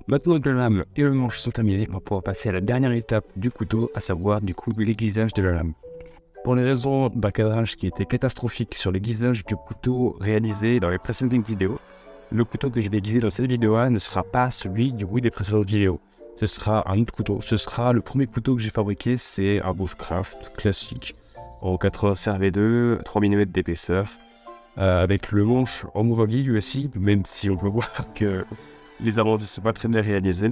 Maintenant que la lame et le manche sont terminés, on va pouvoir passer à la dernière étape du couteau, à savoir du coup l'aiguisage de la lame. Pour les raisons d'un cadrage qui était catastrophique sur l'aiguisage du couteau réalisé dans les précédentes vidéos, le couteau que je vais aiguiser dans cette vidéo-là ne sera pas celui du bruit des précédentes vidéos. Ce sera un autre couteau, ce sera le premier couteau que j'ai fabriqué, c'est un Bushcraft classique en 80 CRV2, 3 mm d'épaisseur, avec le manche en mouvali lui aussi, même si on peut voir que les arrondis ne sont pas très bien réalisés,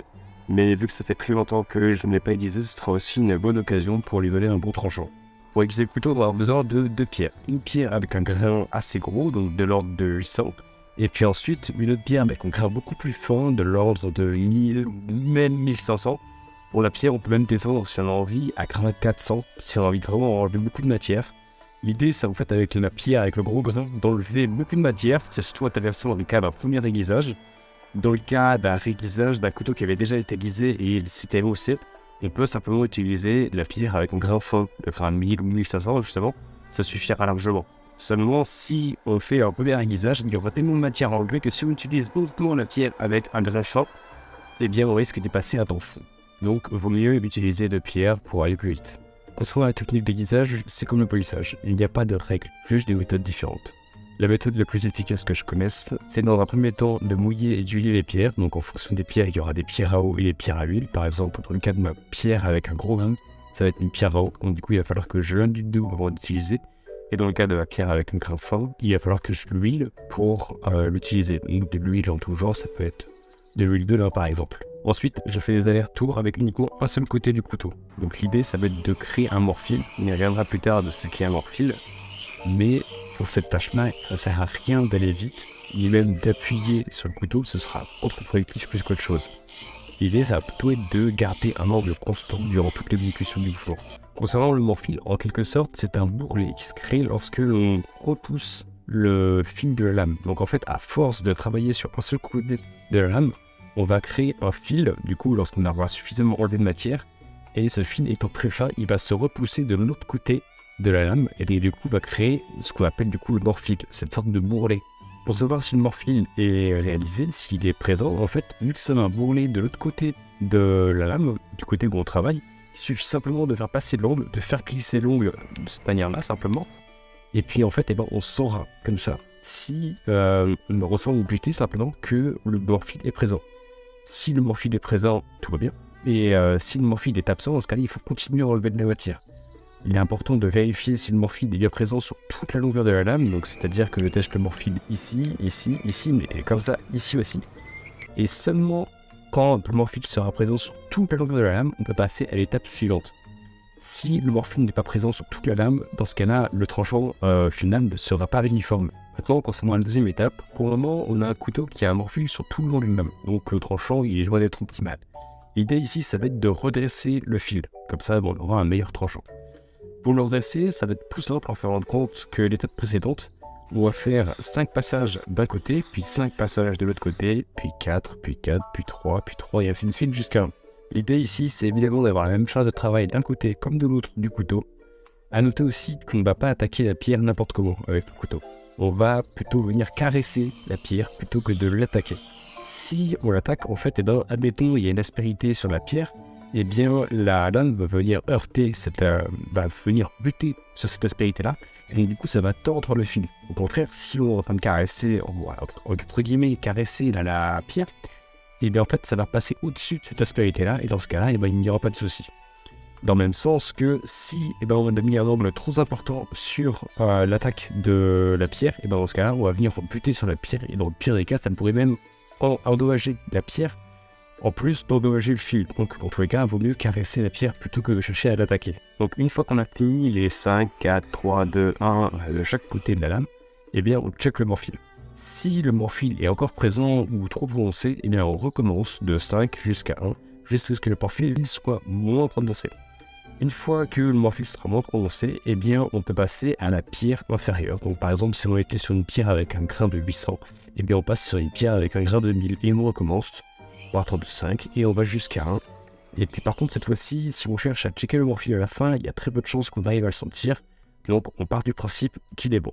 mais vu que ça fait très longtemps que je ne l'ai pas aiguisé, ce sera aussi une bonne occasion pour lui donner un bon tranchant. Pour aiguiser le couteau, on va avoir besoin de deux pierres. Une pierre avec un grain assez gros, donc de l'ordre de 800, et puis ensuite une autre pierre avec un grain beaucoup plus fin, de l'ordre de 1000 ou même 1500. Pour la pierre, on peut même descendre si on a envie à grain 400, si on a envie de vraiment enlever beaucoup de matière. L'idée, c'est en fait avec la pierre, avec le gros grain, d'enlever beaucoup de matière. C'est surtout intéressant dans le cas d'un premier aiguisage. Dans le cas d'un réaiguisage d'un couteau qui avait déjà été aiguisé et il s'était émoussé, on peut simplement utiliser la pierre avec un grain fin, le grain 1000 ou 1500 justement, ça suffira largement. Seulement, si on fait un premier aiguisage, il y aura tellement de matière à enlever que si on utilise uniquement la pierre avec un grain fin, eh bien on risque de passer un temps fou. Donc, il vaut mieux utiliser deux pierres pour aller plus vite. Concernant la technique d'aiguisage, c'est comme le polissage, il n'y a pas de règles, juste des méthodes différentes. La méthode la plus efficace que je connaisse, c'est dans un premier temps de mouiller et d'huiler les pierres. Donc en fonction des pierres, il y aura des pierres à eau et des pierres à huile. Par exemple, dans le cas de ma pierre avec un gros grain, ça va être une pierre à eau. Donc du coup, il va falloir que je l'induise d'eau avant d'utiliser. Et dans le cas de la pierre avec un grain fin, il va falloir que je l'huile pour l'utiliser. Donc de l'huile en tout genre, ça peut être de l'huile de lin par exemple. Ensuite, je fais des allers-retours avec uniquement un seul côté du couteau. Donc l'idée, ça va être de créer un morphile. On y reviendra plus tard de ce qu'est un morphile. Mais pour cette tâche-là, ça sert à rien d'aller vite, ni même d'appuyer sur le couteau, ce sera contre-productif plus qu'autre chose. L'idée, ça va plutôt être de garder un angle constant durant toute l'exécution du mouvement. Concernant le morphile, en quelque sorte, c'est un bourrelet qui se crée lorsque l'on repousse le fil de la lame. Donc en fait, à force de travailler sur un seul côté de la lame, on va créer un fil, du coup, lorsqu'on aura suffisamment enlevé de matière, et ce fil étant très fin, il va se repousser de l'autre côté de la lame et du coup va créer ce qu'on appelle du coup le morphile, cette sorte de bourrelet. Pour savoir si le morphile est réalisé, s'il est présent, en fait, vu que ça a un bourrelet de l'autre côté de la lame, du côté où on travaille, il suffit simplement de faire passer l'ongle, de faire glisser l'ongle de cette manière-là simplement, et puis en fait, on saura comme ça si on ressent ou buter simplement que le morphile est présent. Si le morphile est présent, tout va bien, et si le morphile est absent, dans ce cas-là, il faut continuer à enlever de la matière. Il est important de vérifier si le morphile est bien présent sur toute la longueur de la lame, donc c'est-à-dire que je teste le morphile ici, ici, ici, mais comme ça, ici aussi. Et seulement quand le morphile sera présent sur toute la longueur de la lame, on peut passer à l'étape suivante. Si le morphile n'est pas présent sur toute la lame, dans ce cas-là, le tranchant final ne sera pas uniforme. Maintenant, concernant la deuxième étape, pour le moment, on a un couteau qui a un morphile sur tout le long d'une lame, donc le tranchant, il est loin d'être optimal. L'idée ici, ça va être de redresser le fil, comme ça, on aura un meilleur tranchant. Pour le redresser, ça va être plus simple en faisant compte que l'étape précédente. On va faire 5 passages d'un côté, puis 5 passages de l'autre côté, puis 4, puis 4, puis 3, puis 3, et ainsi de suite jusqu'à 1. L'idée ici, c'est évidemment d'avoir la même charge de travail d'un côté comme de l'autre du couteau. A noter aussi qu'on ne va pas attaquer la pierre n'importe comment avec le couteau. On va plutôt venir caresser la pierre plutôt que de l'attaquer. Si on l'attaque, en fait, admettons, il y a une aspérité sur la pierre, eh bien la lame va venir heurter, va venir buter sur cette aspérité-là, et donc, du coup ça va tordre le fil. Au contraire, si on est en train de caresser, entre guillemets, caresser la pierre, et bien en fait ça va passer au-dessus de cette aspérité-là, et dans ce cas-là, il n'y aura pas de souci. Dans le même sens que si on a mis un angle trop important sur l'attaque de la pierre, et dans ce cas-là, on va venir buter sur la pierre, et dans le pire des cas, ça pourrait même endommager la pierre, en plus d'endommager le fil. Donc pour tous les cas, il vaut mieux caresser la pierre plutôt que de chercher à l'attaquer. Donc une fois qu'on a fini les 5, 4, 3, 2, 1 de chaque côté de la lame, eh bien on check le morphile. Si le morphile est encore présent ou trop prononcé, eh bien on recommence de 5 jusqu'à 1, jusqu'à ce que le morphile soit moins prononcé. Une fois que le morphile sera moins prononcé, eh bien on peut passer à la pierre inférieure. Donc par exemple, si on était sur une pierre avec un grain de 800, eh bien on passe sur une pierre avec un grain de 1000 et on recommence. On va de 5 et on va jusqu'à 1. Et puis par contre cette fois-ci, si on cherche à checker le morphile à la fin, il y a très peu de chances qu'on arrive à le sentir. Donc on part du principe qu'il est bon.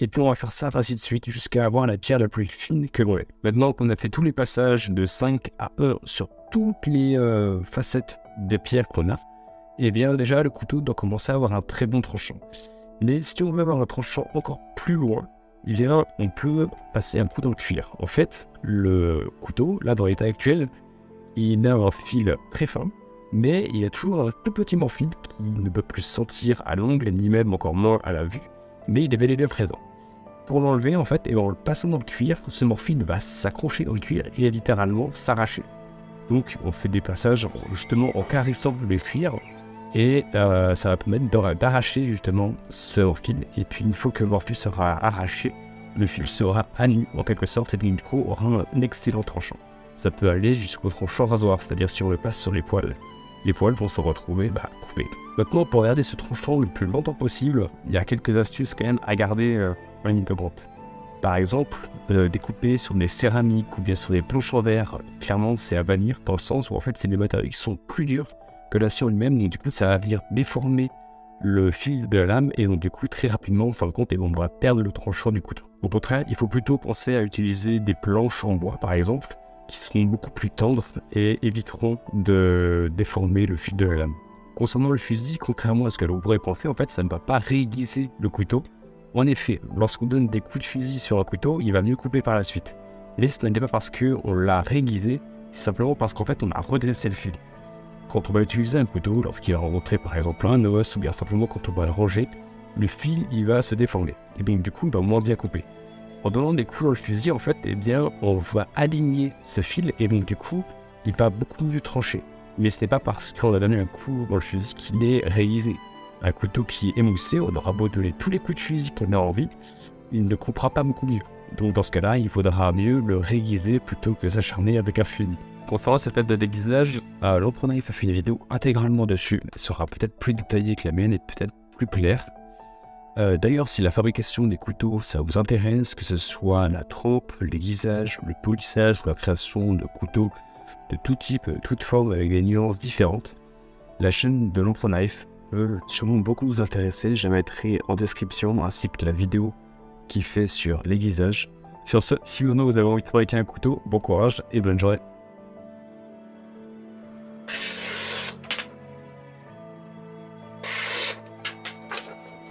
Et puis on va faire ça ainsi de suite jusqu'à avoir la pierre la plus fine que l'on ait. Maintenant qu'on a fait tous les passages de 5 à 1 sur toutes les facettes de pierre qu'on a, et bien déjà le couteau doit commencer à avoir un très bon tranchant. Mais si on veut avoir un tranchant encore plus loin, eh bien on peut passer un coup dans le cuir. En fait, le couteau, là dans l'état actuel, il a un fil très fin, mais il a toujours un tout petit morphine qui ne peut plus se sentir à l'ongle, ni même encore moins à la vue, mais il est bel et bien présent. Pour l'enlever, en fait, et en le passant dans le cuir, ce morphine va s'accrocher dans le cuir et littéralement s'arracher. Donc on fait des passages justement en caressant le cuir, et ça va permettre d'arracher justement ce morphine. Et puis une fois que le morphine sera arraché, le fil sera à nu en quelque sorte, et donc du coup aura un excellent tranchant. Ça peut aller jusqu'au tranchant rasoir, c'est-à-dire si on le passe sur les poils vont se retrouver coupés. Maintenant, pour garder ce tranchant le plus longtemps possible, il y a quelques astuces quand même à garder en ligne de compte. Par exemple, découper sur des céramiques ou bien sur des planches en verre, clairement c'est à bannir dans le sens où en fait c'est des matériaux qui sont plus durs que l'acier en lui-même, donc du coup ça va venir déformer le fil de la lame et donc du coup très rapidement en fin de compte on va perdre le tranchant du couteau. Au contraire, il faut plutôt penser à utiliser des planches en bois par exemple, qui seront beaucoup plus tendres et éviteront de déformer le fil de la lame. Concernant le fusil, contrairement à ce que l'on pourrait penser, en fait ça ne va pas réaiguiser le couteau. En effet, lorsqu'on donne des coups de fusil sur un couteau, il va mieux couper par la suite. Mais ce n'est pas parce qu'on l'a réaiguisé, c'est simplement parce qu'en fait on a redressé le fil. Quand on va utiliser un couteau, lorsqu'il va rencontrer par exemple un os, ou bien simplement quand on va le ranger, le fil il va se déformer. Et donc du coup il va moins bien couper. En donnant des coups dans le fusil, en fait, eh bien, on va aligner ce fil et donc du coup, il va beaucoup mieux trancher. Mais ce n'est pas parce qu'on a donné un coup dans le fusil qu'il est réaiguisé. Un couteau qui est émoussé, on aura beau donner tous les coups de fusil qu'on a envie, il ne coupera pas beaucoup mieux. Donc dans ce cas-là, il faudra mieux le réaiguiser plutôt que s'acharner avec un fusil. Concernant cette méthode de déguisage, l'Empreknife a fait une vidéo intégralement dessus. Elle sera peut-être plus détaillée que la mienne et peut-être plus claire. D'ailleurs, si la fabrication des couteaux, ça vous intéresse, que ce soit la trempe, l'aiguisage, le polissage ou la création de couteaux de tout type, toute forme avec des nuances différentes, la chaîne de l'Empreknife peut sûrement beaucoup vous intéresser. Je mettrai en description ainsi que la vidéo qu'il fait sur l'aiguisage. Sur ce, si vous avez envie de fabriquer un couteau, bon courage et bonne journée.